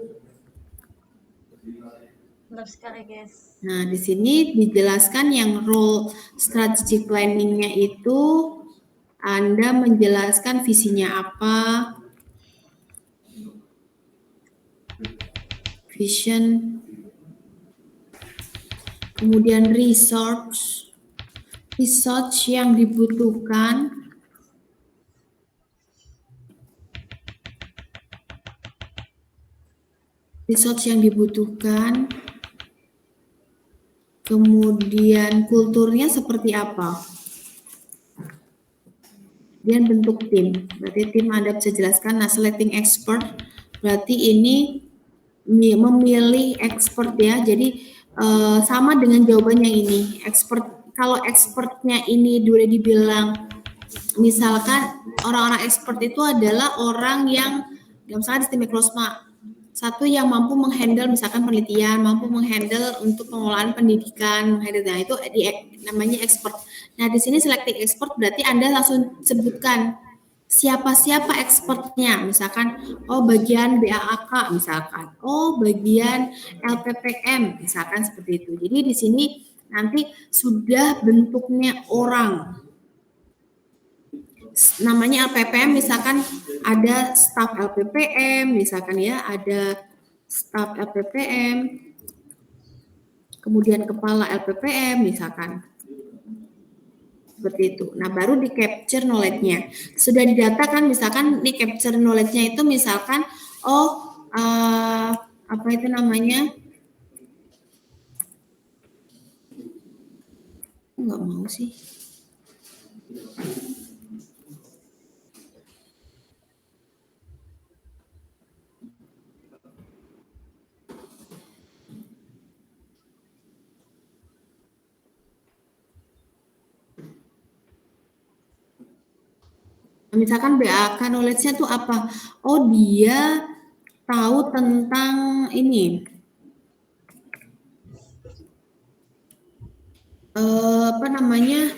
Benar sekali, guys. Nah, di sini dijelaskan yang role strategic planning-nya itu Anda menjelaskan visinya apa, vision, kemudian research yang dibutuhkan, kemudian kulturnya seperti apa. Kemudian bentuk tim, berarti tim Anda bisa jelaskan. Nah, selecting expert berarti ini memilih expert ya. Jadi sama dengan jawabannya ini. Kalau expertnya ini boleh dibilang, misalkan orang-orang expert itu adalah orang yang misalkan di tim Ekrosma, satu yang mampu menghandle misalkan penelitian, mampu menghandle untuk pengelolaan pendidikan, nah itu namanya expert. Nah di sini selecting expert berarti Anda langsung sebutkan siapa expertnya, misalkan bagian BAAK misalkan, bagian LPPM misalkan seperti itu. Jadi di sini nanti sudah bentuknya orang, namanya LPPM misalkan ada staf LPPM misalkan ya, ada staf LPPM, kemudian kepala LPPM misalkan. Seperti itu. Nah, baru di capture knowledge-nya. Sudah didatakan misalkan di capture knowledge-nya itu misalkan apa itu namanya? Enggak mau sih. Misalkan BAK knowledge-nya tuh apa? Dia tahu tentang ini. Apa namanya?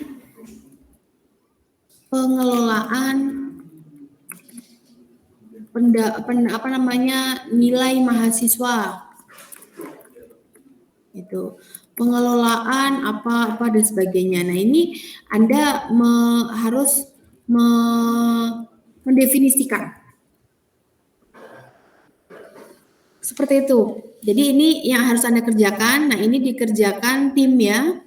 Pengelolaan apa namanya? Nilai mahasiswa. Itu. Pengelolaan apa dan sebagainya. Nah, ini Anda harus mendefinisikan seperti itu. Jadi ini yang harus Anda kerjakan. Nah, ini dikerjakan tim ya,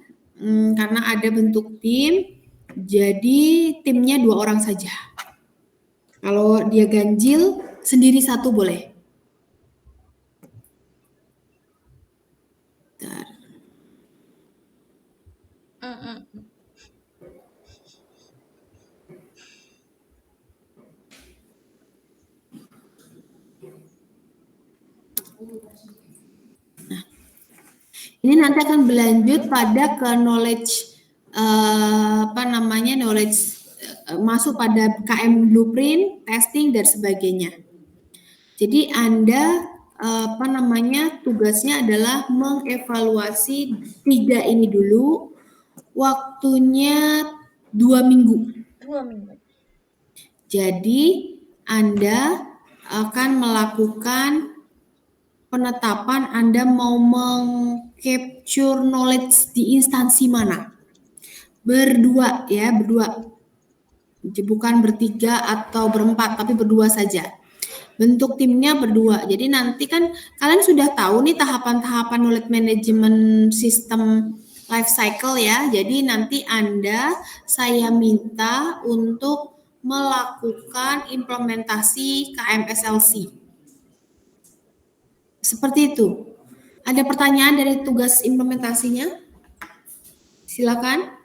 karena ada bentuk tim. Jadi timnya 2 orang saja. Kalau dia ganjil sendiri 1 boleh. Bentar. Nah, ini nanti akan berlanjut pada ke knowledge knowledge masuk pada KM blueprint, testing dan sebagainya. Jadi Anda tugasnya adalah mengevaluasi 3 ini dulu, waktunya 2 minggu. 2 minggu. Jadi Anda akan melakukan penetapan Anda mau meng-capture knowledge di instansi mana. Berdua ya, bukan bertiga atau berempat, tapi berdua saja. Bentuk timnya berdua. Jadi nanti kan kalian sudah tahu nih tahapan-tahapan knowledge management system life cycle ya. Jadi nanti saya minta untuk melakukan implementasi KMSLC. Seperti itu. Ada pertanyaan dari tugas implementasinya? Silakan.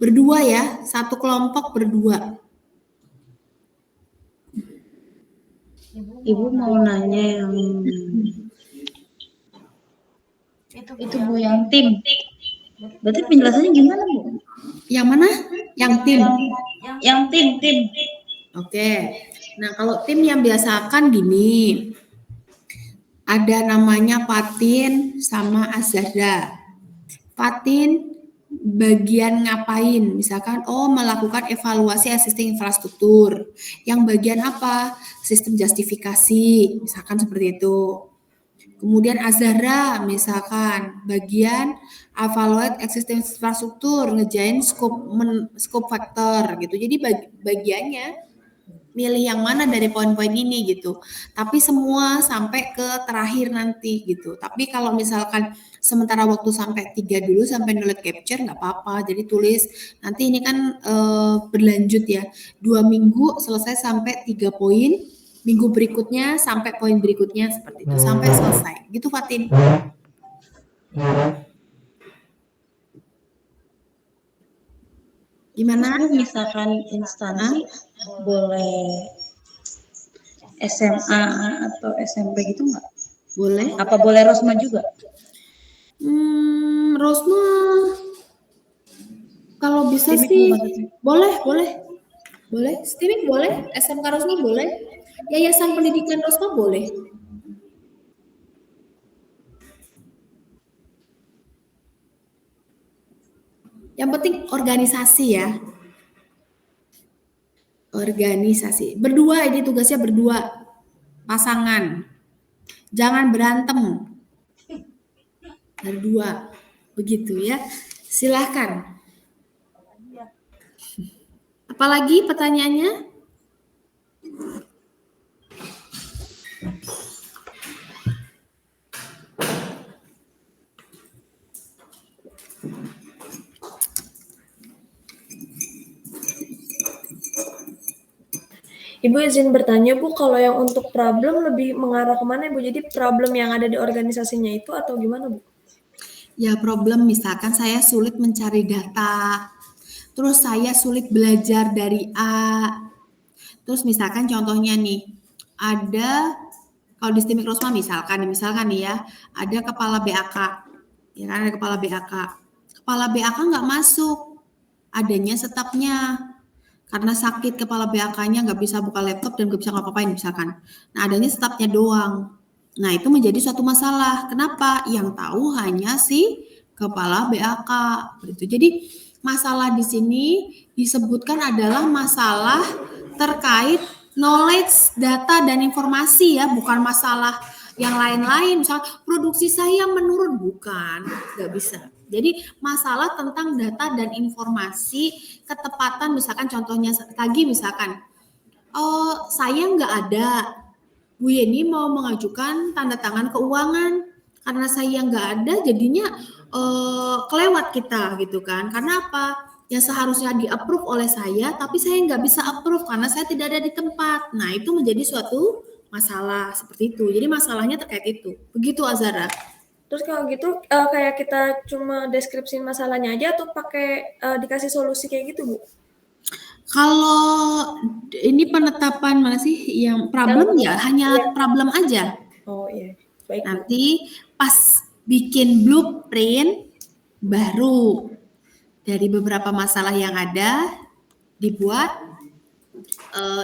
Berdua ya, satu kelompok berdua. Ibu mau nanya yang itu Bu, yang tim. Berarti penjelasannya gimana Bu? Yang mana? Yang tim. Yang tim. Oke. Nah, kalau tim yang biasa kan gini. Ada namanya Fatin sama Azhara. Fatin bagian ngapain? Misalkan melakukan evaluasi existing infrastruktur. Yang bagian apa? Sistem justifikasi, misalkan seperti itu. Kemudian Azhara misalkan bagian evaluate existing infrastruktur, ngejain scope factor gitu. Jadi bagiannya milih yang mana dari poin-poin ini gitu. Tapi semua sampai ke terakhir nanti gitu. Tapi kalau misalkan sementara waktu sampai 3 dulu sampai knowledge capture nggak apa-apa. Jadi tulis nanti ini kan berlanjut ya. 2 minggu selesai sampai 3 poin. Minggu berikutnya sampai poin berikutnya seperti itu sampai selesai. Gitu Fatin. Gimana? Misalkan instansi boleh SMA atau SMP gitu nggak? Boleh. Apa boleh Rosma juga? Rosma kalau bisa Timik sih maksudnya. boleh. STIMIK boleh, SMK Rosma boleh, Yayasan Pendidikan Rosma boleh. Yang penting organisasi ya. Organisasi. Berdua, ini tugasnya berdua. Pasangan. Jangan berantem. Berdua. Begitu ya. Silahkan. Apalagi pertanyaannya? Ibu izin bertanya Bu, kalau yang untuk problem lebih mengarah kemana Ibu? Jadi problem yang ada di organisasinya itu atau gimana Bu? Ya problem misalkan saya sulit mencari data. Terus saya sulit belajar dari A. Terus misalkan contohnya nih, ada kalau di STIMIK Rosma misalkan nih ya, ada kepala BAK, ya kan ada kepala BAK. Kepala BAK nggak masuk, adanya stafnya. Karena sakit kepala BAK-nya nggak bisa buka laptop dan nggak bisa ngapa-ngapain misalkan. Nah adanya stafnya doang. Nah itu menjadi suatu masalah. Kenapa? Yang tahu hanya si kepala BAK. Begitu. Jadi masalah di sini disebutkan adalah masalah terkait knowledge, data dan informasi ya, bukan masalah yang lain-lain. Misal produksi saya menurun, bukan, nggak bisa. Jadi masalah tentang data dan informasi ketepatan, misalkan contohnya tadi misalkan, saya nggak ada, Bu Yeni mau mengajukan tanda tangan keuangan, karena saya nggak ada jadinya kelewat kita gitu kan, karena apa? Yang seharusnya di-approve oleh saya, tapi saya nggak bisa approve karena saya tidak ada di tempat. Nah itu menjadi suatu masalah seperti itu. Jadi masalahnya terkait itu. Begitu Azara. Terus kalau gitu kayak kita cuma deskripsi masalahnya aja atau pakai dikasih solusi kayak gitu Bu? Kalau ini penetapan mana sih yang problem ya, hanya problem aja. Oh iya, baik Bu. Nanti pas bikin blueprint baru dari beberapa masalah yang ada dibuat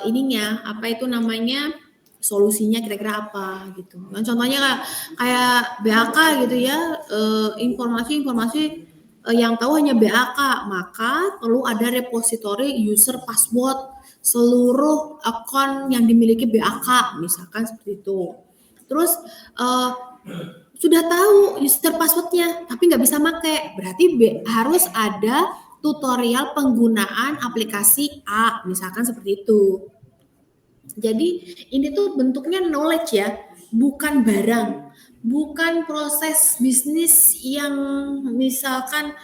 ininya apa itu namanya solusinya kira-kira apa gitu. Dan contohnya kayak BAK gitu ya, informasi-informasi yang tahu hanya BAK, maka perlu ada repository user password seluruh akun yang dimiliki BAK, misalkan seperti itu. Terus sudah tahu user passwordnya, tapi nggak bisa make, berarti harus ada tutorial penggunaan aplikasi A, misalkan seperti itu. Jadi ini tuh bentuknya knowledge ya, bukan barang, bukan proses bisnis yang misalkan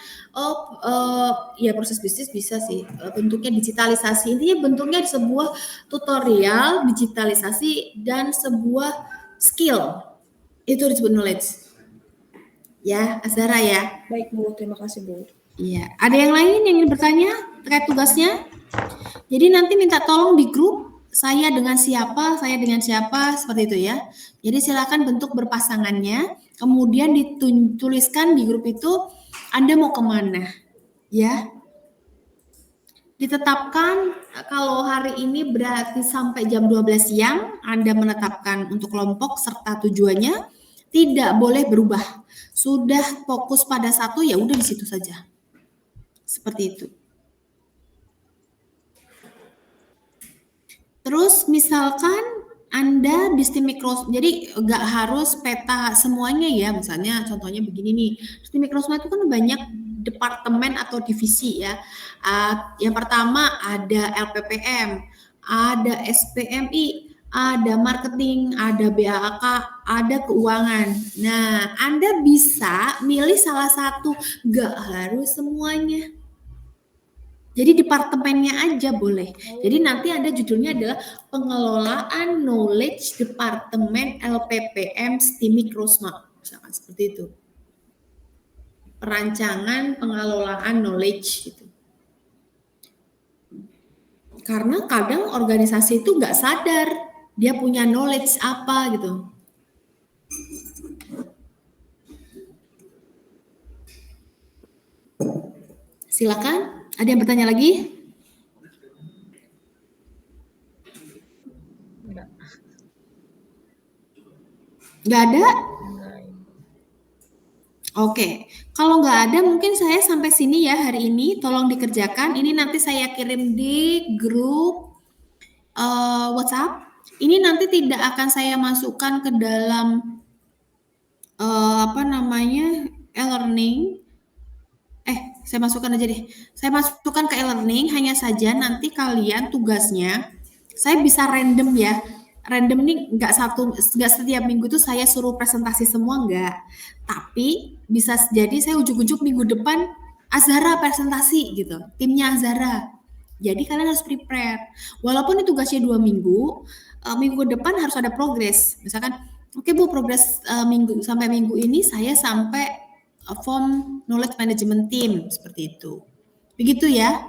ya proses bisnis bisa sih bentuknya digitalisasi. Intinya bentuknya sebuah tutorial digitalisasi dan sebuah skill. Itu disebut knowledge. Ya, Azara ya. Baik Bu, terima kasih Bu. Iya, ada yang lain yang ingin bertanya terkait tugasnya? Jadi nanti minta tolong di grup saya dengan siapa, seperti itu ya. Jadi silakan bentuk berpasangannya, kemudian dituliskan di grup itu Anda mau kemana, ya. Ditetapkan kalau hari ini berarti sampai jam 12 siang Anda menetapkan untuk kelompok serta tujuannya, tidak boleh berubah. Sudah fokus pada satu ya udah di situ saja. Seperti itu. Terus misalkan Anda di STIMIK Rosma, jadi nggak harus peta semuanya ya, misalnya contohnya begini nih, STIMIK Rosma itu kan banyak departemen atau divisi ya. Yang pertama ada LPPM, ada SPMI, ada marketing, ada BAK, ada keuangan. Nah, Anda bisa milih salah satu, nggak harus semuanya. Jadi departemennya aja boleh. Jadi nanti ada judulnya adalah pengelolaan knowledge departemen LPPM STIMIK Rosma. Misalkan seperti itu. Perancangan pengelolaan knowledge gitu. Karena kadang organisasi itu nggak sadar dia punya knowledge apa gitu. Silakan, ada yang bertanya lagi? Nggak ada? Oke, kalau nggak ada mungkin saya sampai sini ya hari ini. Tolong dikerjakan. Ini nanti saya kirim di grup WhatsApp. Ini nanti tidak akan saya masukkan ke dalam e-learning. Saya masukkan aja deh. Saya masukkan ke e-learning. Hanya saja nanti kalian tugasnya saya bisa random ya. Random nih nggak setiap minggu tuh saya suruh presentasi semua nggak. Tapi bisa jadi saya ujuk-ujuk minggu depan Azhara presentasi gitu. Timnya Azhara. Jadi kalian harus prepare. Walaupun itu tugasnya 2 minggu, minggu depan harus ada progres. Misalkan, oke Bu, progres minggu sampai minggu ini saya sampai form knowledge management team seperti itu. Begitu ya.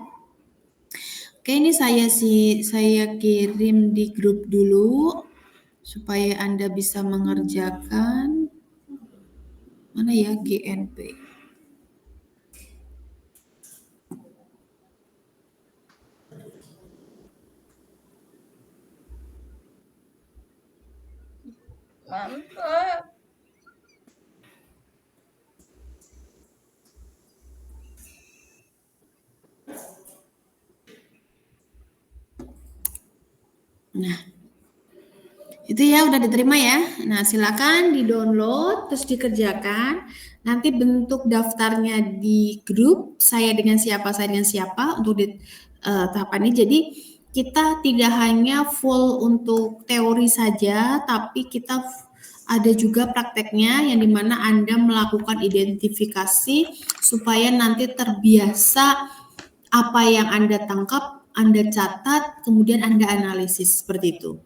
Oke, ini saya kirim di grup dulu supaya Anda bisa mengerjakan. Mana ya GNP? Mantap. Nah, itu ya udah diterima ya. Nah, silakan di-download terus dikerjakan. Nanti bentuk daftarnya di grup saya dengan siapa untuk di tahapan ini. Jadi kita tidak hanya full untuk teori saja, tapi kita ada juga prakteknya yang dimana Anda melakukan identifikasi supaya nanti terbiasa apa yang Anda tangkap, Anda catat, kemudian Anda analisis seperti itu.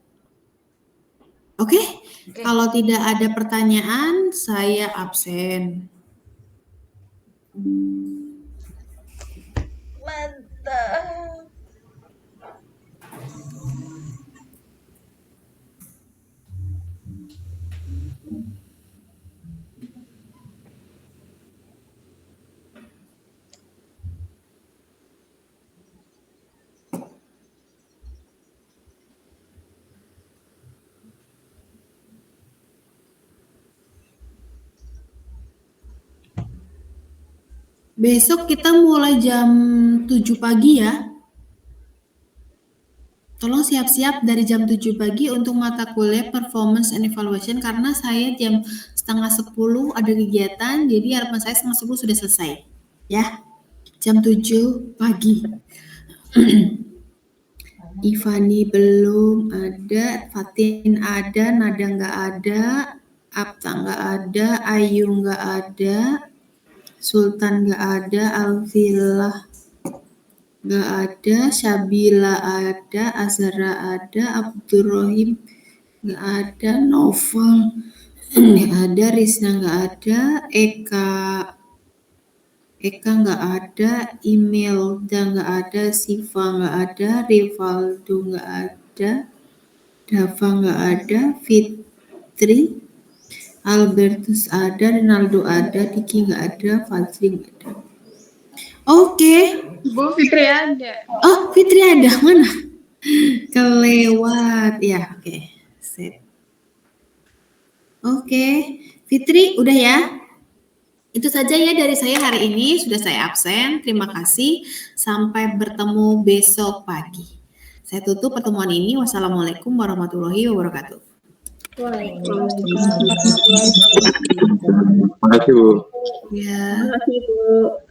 Oke? Kalau tidak ada pertanyaan, saya absen. Mantap. Besok kita mulai jam 7 pagi ya. Tolong siap-siap dari jam 7 pagi untuk mata kuliah Performance and Evaluation karena saya jam 9:30 ada kegiatan, jadi harapan saya 9:30 sudah selesai. Ya, jam 7 pagi. Ivani belum ada, Fatin ada, Nada nggak ada, Apta nggak ada, Ayu nggak ada, Sultan nggak ada, Alfilah nggak ada, Syabila ada, Azhara ada, Abdurrahim nggak ada, Novel nggak ada, Rizna nggak ada, Eka nggak ada, Imelda nggak ada, Siva nggak ada, Rivaldo nggak ada, Dava nggak ada, Fitri, Albertus ada, Ronaldo ada, Diki nggak ada, Fazli nggak ada. Oke. Bu Fitri ada. Oh, Fitri ada, mana? Kelewat, ya, oke. Sip. Oke, Fitri udah ya? Itu saja ya dari saya hari ini, sudah saya absen, terima kasih. Sampai bertemu besok pagi. Saya tutup pertemuan ini, wassalamualaikum warahmatullahi wabarakatuh. Waalaikumsalam. Terima kasih Bu. Ya. Terima kasih Bu.